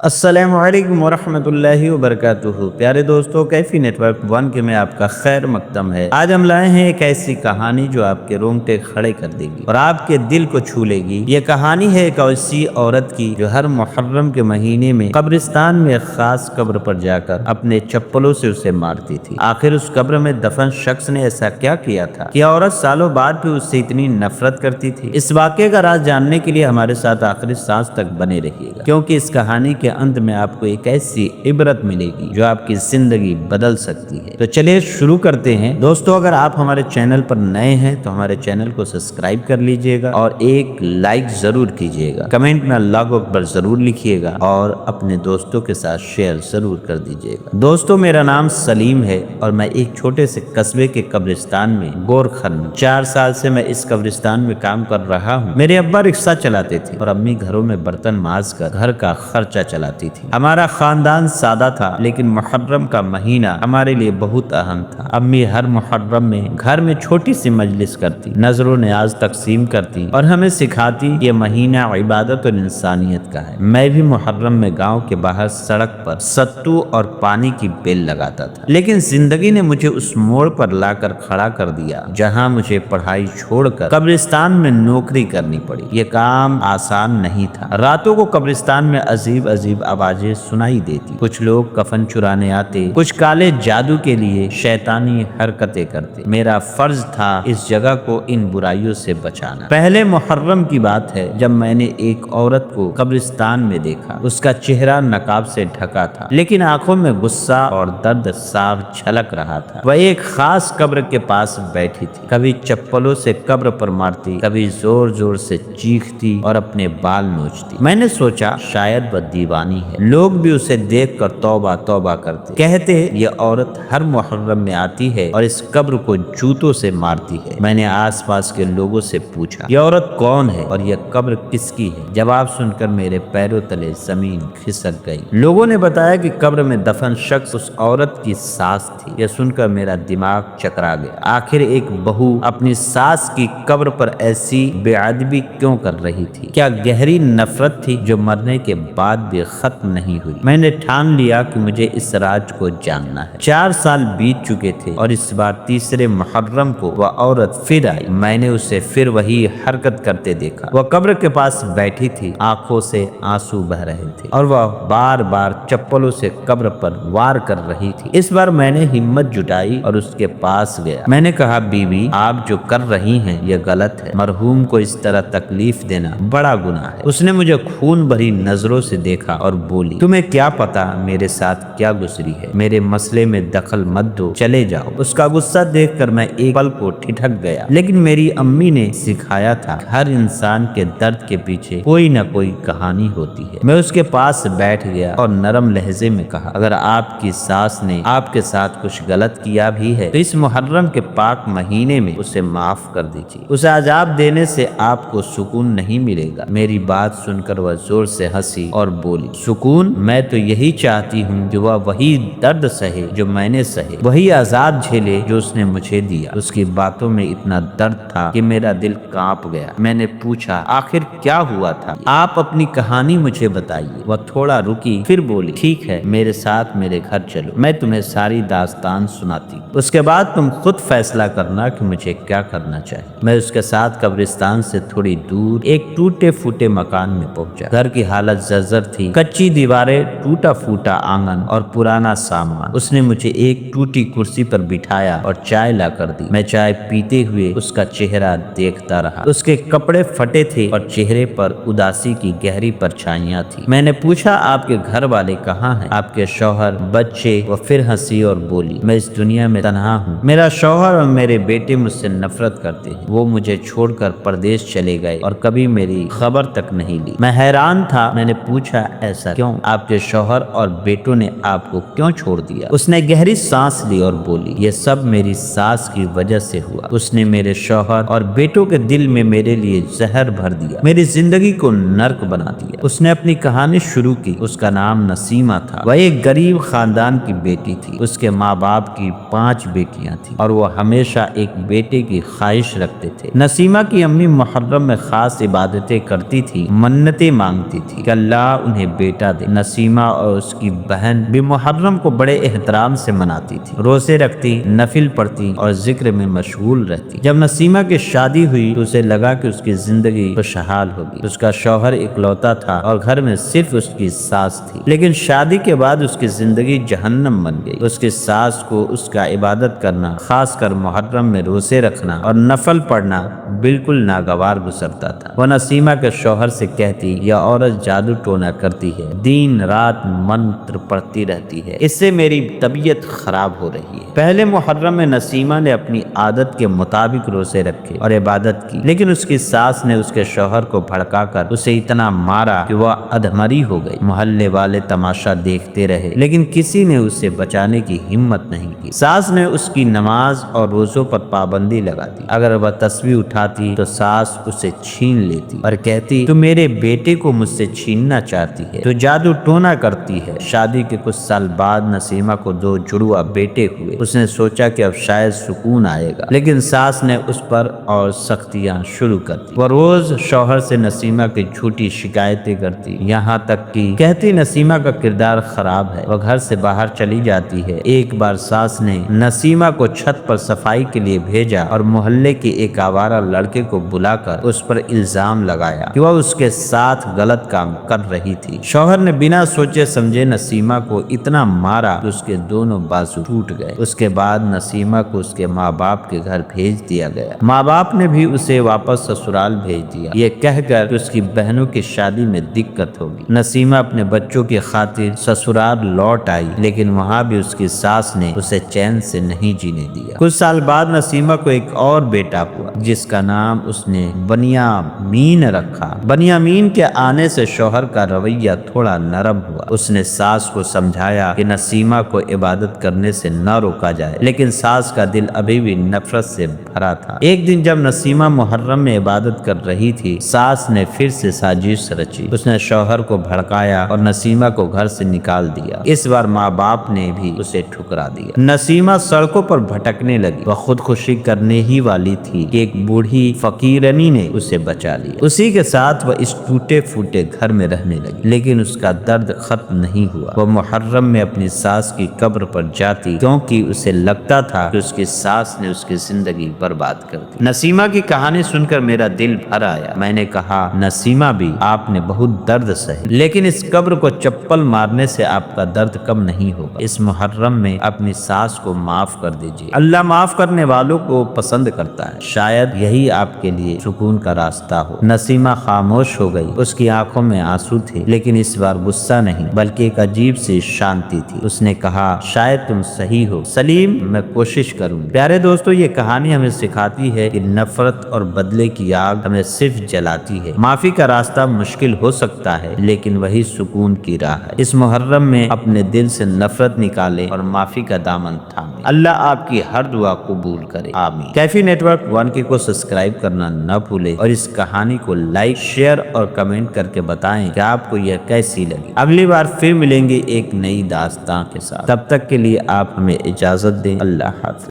السلام علیکم ورحمۃ اللہ وبرکاتہ۔ پیارے دوستو، کیفی نیٹ ورک 1 کے میں آپ کا خیر مقدم ہے۔ آج ہم لائے ہیں ایک ایسی کہانی جو آپ کے رونگٹے کھڑے کر دے گی اور آپ کے دل کو چھو لے گی۔ یہ کہانی ہے ایک ایسی عورت کی جو ہر محرم کے مہینے میں قبرستان میں ایک خاص قبر پر جا کر اپنے چپلوں سے اسے مارتی تھی۔ آخر اس قبر میں دفن شخص نے ایسا کیا کیا تھا کہ عورت سالوں بعد بھی اس سے اتنی نفرت کرتی تھی؟ اس واقعے کا راز جاننے کے لیے ہمارے ساتھ آخری سانس تک بنے رہیے گا، کیونکہ اس کہانی کے اند میں آپ کو ایک ایسی عبرت ملے گی جو آپ کی زندگی بدل سکتی ہے۔ تو چلیے شروع کرتے ہیں۔ دوستو، اگر آپ ہمارے چینل پر نئے ہیں تو ہمارے چینل کو سبسکرائب کر لیجئے گا اور ایک لائک ضرور کیجئے گا۔ کمنٹ میں اللہ اکبر ضرور لکھیے گا اور اپنے دوستوں کے ساتھ شیئر ضرور کر دیجئے گا۔ دوستو، میرا نام سلیم ہے اور میں ایک چھوٹے سے قصبے کے قبرستان میں گورکھن میں 4 سال سے میں اس قبرستان میں کام کر رہا ہوں۔ میرے ابا رکشہ چلاتے تھے اور امی گھروں میں برتن ماز کر گھر کا خرچہ چلاتی تھی۔ ہمارا خاندان سادہ تھا، لیکن محرم کا مہینہ ہمارے لیے بہت اہم تھا۔ امی ہر محرم میں گھر میں چھوٹی سی مجلس کرتی، نظر و نیاز تقسیم کرتی اور ہمیں سکھاتی یہ مہینہ عبادت اور انسانیت کا ہے۔ میں بھی محرم میں گاؤں کے باہر سڑک پر ستو اور پانی کی بیل لگاتا تھا، لیکن زندگی نے مجھے اس موڑ پر لا کر کھڑا کر دیا جہاں مجھے پڑھائی چھوڑ کر قبرستان میں نوکری کرنی پڑی۔ یہ کام آسان نہیں تھا۔ راتوں کو قبرستان میں عجیب عجیب آوازیں سنائی دیتی، کچھ لوگ کفن چرانے آتے، کچھ کالے جادو کے لیے شیطانی حرکتیں کرتے۔ میرا فرض تھا اس جگہ کو ان برائیوں سے بچانا۔ پہلے محرم کی بات ہے جب میں نے ایک عورت کو قبرستان میں دیکھا۔ اس کا چہرہ نقاب سے ڈھکا تھا، لیکن آنکھوں میں غصہ اور درد صاف جھلک رہا تھا۔ وہ ایک خاص قبر کے پاس بیٹھی تھی، کبھی چپلوں سے قبر پر مارتی، کبھی زور زور سے چیختی اور اپنے بال نوچتی۔ میں نے سوچا شاید وہ دیوانی ہے۔ لوگ بھی اسے دیکھ کر توبہ توبہ کرتے، کہتے یہ عورت ہر محرم میں آتی ہے اور اس قبر کو جوتوں سے مارتی ہے۔ میں نے آس پاس کے لوگوں سے پوچھا یہ عورت کون ہے اور یہ قبر کس کی ہے؟ جواب سن کر میرے پیروں تلے زمین کھسک گئی۔ لوگوں نے بتایا کہ قبر میں دفن شخص اس عورت کی ساس تھی۔ یہ سن کر میرا دماغ چکرا گیا۔ آخر ایک بہو اپنی ساس کی قبر پر ایسی بے ادبی کیوں کر رہی تھی؟ کیا گہری نفرت تھی جو مرنے کے بعد بھی ختم نہیں ہوئی؟ میں نے ٹھان لیا کہ مجھے اس راز کو جاننا ہے۔ 4 سال بیت چکے تھے اور اس بار تیسرے محرم کو وہ عورت پھر آئی۔ میں نے اسے پھر وہی حرکت کرتے دیکھا۔ وہ قبر کے پاس بیٹھی تھی، آنکھوں سے آنسو بہ رہے تھے اور وہ بار بار چپلوں سے قبر پر وار کر رہی تھی۔ اس بار میں نے ہمت جٹائی اور اس کے پاس گیا۔ میں نے کہا بیوی، آپ جو کر رہی ہیں یہ غلط ہے۔ مرحوم کو اس طرح تکلیف دینا بڑا گناہ ہے۔ اس نے مجھے خون بھری نظروں سے دیکھا اور بولی تمہیں کیا پتا میرے ساتھ کیا گزری ہے؟ میرے مسئلے میں دخل مت دو، چلے جاؤ۔ اس کا غصہ دیکھ کر میں ایک پل کو ٹھٹک گیا، لیکن میری امی نے سکھایا تھا ہر انسان کے درد کے پیچھے کوئی نہ کوئی کہانی ہوتی ہے۔ میں اس کے پاس بیٹھ گیا اور نرم لہجے میں کہا اگر آپ کی ساس نے آپ کے ساتھ کچھ غلط کیا بھی ہے تو اس محرم کے پاک مہینے میں اسے معاف کر دیجیے۔ اسے عذاب دینے سے آپ کو سکون نہیں ملے گا۔ میری بات سن کر وہ زور سے ہنسی اور بولی سکون؟ میں تو یہی چاہتی ہوں کہ وہ وہی درد سہے جو میں نے سہے، وہی عذاب جھیلے جو اس نے مجھے دیا۔ اس کی باتوں میں اتنا درد تھا کہ میرا دل کانپ گیا۔ میں نے پوچھا آخر کیا ہوا تھا؟ آپ اپنی کہانی مجھے بتائیے۔ وہ تھوڑا رکی، پھر بولی ٹھیک ہے میرے ساتھ میرے گھر چلو، میں تمہیں ساری داستان سناتی ہوں، اس کے بعد تم خود فیصلہ کرنا کہ مجھے کیا کرنا چاہیے۔ میں اس کے ساتھ قبرستان سے تھوڑی دور ایک ٹوٹے پھوٹے مکان میں پہنچا۔ گھر کی حالت زرزر تھی، کچی دیواریں، ٹوٹا پھوٹا آنگن اور پرانا سامان۔ اس نے مجھے ایک ٹوٹی کرسی پر بٹھایا اور چائے لا کر دی۔ میں چائے پیتے ہوئے اس کا چہرہ دیکھتا رہا۔ اس کے کپڑے پھٹے تھے اور چہرے پر اداسی کی گہری پرچھائیاں تھی۔ میں نے پوچھا آپ کے گھر والے کہاں ہیں؟ آپ کے شوہر، بچے؟ وہ پھر ہنسی اور بولی میں اس دنیا میں تنہا ہوں، میرا شوہر اور میرے بیٹے مجھ سے نفرت کرتے ہیں، وہ مجھے چھوڑ کر پردیس چلے گئے اور کبھی میری خبر تک نہیں لی۔ میں حیران تھا۔ میں نے پوچھا ایسا کیوں؟ آپ کے شوہر اور بیٹوں نے آپ کو کیوں چھوڑ دیا؟ اس نے گہری سانس لی اور بولی یہ سب میری ساس کی وجہ سے ہوا۔ اس نے میرے شوہر اور بیٹوں کے دل میں میرے لیے زہر بھر دیا، میری زندگی کو نرک بنا دیا۔ اس نے اپنی کہانی شروع کی۔ اس کا نام نسیمہ تھا، وہ ایک غریب خاندان کی بیٹی تھی۔ اس کے ماں باپ کی 5 بیٹیاں تھیں اور وہ ہمیشہ ایک بیٹے کی خواہش رکھتے تھے۔ نسیمہ کی امی محرم میں خاص عبادتیں کرتی تھی، منتیں مانگتی تھی کہ اللہ انہیں بیٹا دے۔ نسیمہ اور اس کی بہن بھی محرم کو بڑے احترام سے مناتی تھی، روزے رکھتی، نفل پڑھتی اور ذکر میں مشغول رہتی۔ جب نسیمہ کی شادی ہوئی تو اسے لگا کہ اس کی زندگی خوشحال ہوگی۔ اس کا شوہر اکلوتا تھا اور گھر میں صرف اس کی ساس تھی، لیکن شادی کے بعد اس کی زندگی جہنم بن گئی۔ اس کی ساس کو اس کا عبادت کرنا، خاص کر محرم میں روزے رکھنا اور نفل پڑھنا بالکل ناگوار گزرتا تھا۔ وہ نسیمہ کے شوہر سے کہتی، یہ عورت جادو ٹونا کرتی ہے، دن رات منتر پڑھتی رہتی ہے، اس سے میری طبیعت خراب ہو رہی ہے۔ پہلے محرم میں نسیمہ نے اپنی عادت کے مطابق روزے رکھے اور عبادت کی، لیکن اس کی ساس نے اس کے شوہر کو بھڑکا کر اسے اتنا مارا کہ وہ ادھمری ہو گئی۔ محلے والے تماشا دیکھتے رہے، لیکن کسی نے اسے بچانے کی ہمت نہیں کی۔ ساس نے اس کی نماز اور روزوں پر پابندی لگا دی۔ اگر وہ تسبیح اٹھاتی تو ساس اسے چھین لیتی اور کہتی، تو میرے بیٹے کو مجھ سے چھیننا چاہتی ہے، تو جادو ٹونا کرتی ہے۔ شادی کے کچھ سال بعد نسیمہ کو 2 جڑواں بیٹے ہوئے۔ اس نے سوچا کہ اب شاید سکون آئے گا، لیکن ساس نے اس پر اور سختیاں شروع کر دی۔ وہ روز شوہر سے نسیمہ کی جھوٹی شکایتیں کرتی، یہاں تک کہ کہتی نسیمہ کا کردار خراب ہے، وہ گھر سے باہر چلی جاتی ہے۔ ایک بار ساس نے نسیمہ کو چھت پر صفائی کے لیے بھیجا اور محلے کے ایک آوارہ لڑکے کو بلا کر اس پر الزام لگایا کہ وہ اس کے ساتھ غلط کام کر رہی تھی۔ شوہر نے بنا سوچے سمجھے نسیمہ کو اتنا مارا کہ اس کے دونوں بازو ٹوٹ گئے۔ اس کے بعد نسیمہ کو اس کے ماں باپ کے گھر بھیج دیا گیا۔ ماں باپ نے بھی اسے واپس سسرال بھیج دیا، یہ کہہ کر کہ اس کی بہنوں کی شادی میں دقت ہوگی۔ نسیمہ اپنے بچوں کی خاطر سسرال لوٹ آئی، لیکن وہاں بھی اس کی ساس نے اسے چین سے نہیں جینے دیا۔ کچھ سال بعد نسیمہ کو ایک اور بیٹا ہوا، جس کا نام اس نے بنیامین رکھا۔ بنیامین کے آنے سے شوہر کا رویہ تھوڑا نرم ہوا۔ اس نے ساس کو سمجھایا کہ نسیمہ کو عبادت کرنے سے نہ روکا جائے، لیکن ساس کا دل ابھی بھی نفرت سے بھرا تھا۔ ایک دن جب نسیمہ محرم میں عبادت کر رہی تھی، ساس نے پھر سے سازش رچی۔ اس نے شوہر کو بھڑکایا اور نسیمہ کو گھر سے نکال دیا۔ اس بار ماں باپ نے بھی اسے ٹھکرا دیا۔ نسیمہ سڑکوں پر بھٹکنے لگی۔ وہ خودکشی کرنے ہی والی تھی کہ ایک بوڑھی فقیرنی نے اسے بچا لیا۔ اسی کے ساتھ وہ اس ٹوٹے پھوٹے گھر میں رہنے لگی، لیکن اس کا درد ختم نہیں ہوا۔ وہ محرم میں اپنی ساس کی قبر پر جاتی، کیونکہ اسے لگتا تھا کہ اس کی ساس نے اس کی زندگی برباد کر دی۔ نسیمہ کی کہانی سن کر میرا دل بھر آیا۔ میں نے کہا، نسیمہ بھی آپ نے بہت درد سہے، لیکن اس قبر کو چپل مارنے سے آپ کا درد کم نہیں ہوگا۔ اس محرم میں اپنی ساس کو معاف کر دیجیے، اللہ معاف کرنے والوں کو پسند کرتا ہے۔ شاید یہی آپ کے لیے سکون کا راستہ ہو۔ نسیمہ خاموش ہو گئی۔ اس کی آنکھوں میں آنسو تھے، لیکن اس بار غصہ نہیں بلکہ ایک عجیب سی شانتی تھی۔ اس نے کہا، شاید تم صحیح ہو سلیم، میں کوشش کروں۔ پیارے دوستو، یہ کہانی ہمیں سکھاتی ہے کہ نفرت اور بدلے کی آگ ہمیں صرف جلاتی ہے۔ معافی کا راستہ مشکل ہو سکتا ہے، لیکن وہی سکون کی راہ ہے۔ اس محرم میں اپنے دل سے نفرت نکالے اور معافی کا دامن تھامے۔ اللہ آپ کی ہر دعا قبول کرے، آمین۔ کیفی نیٹ ورک 1 کو سبسکرائب کرنا نہ بھولے اور اس کہانی کو لائک، شیئر اور کمنٹ کر کے بتائیں کہ آپ کو یہ کیسی لگی۔ اگلی بار پھر ملیں گے ایک نئی داستان کے ساتھ۔ تب تک کے لیے آپ ہمیں اجازت دیں۔ اللہ حافظ۔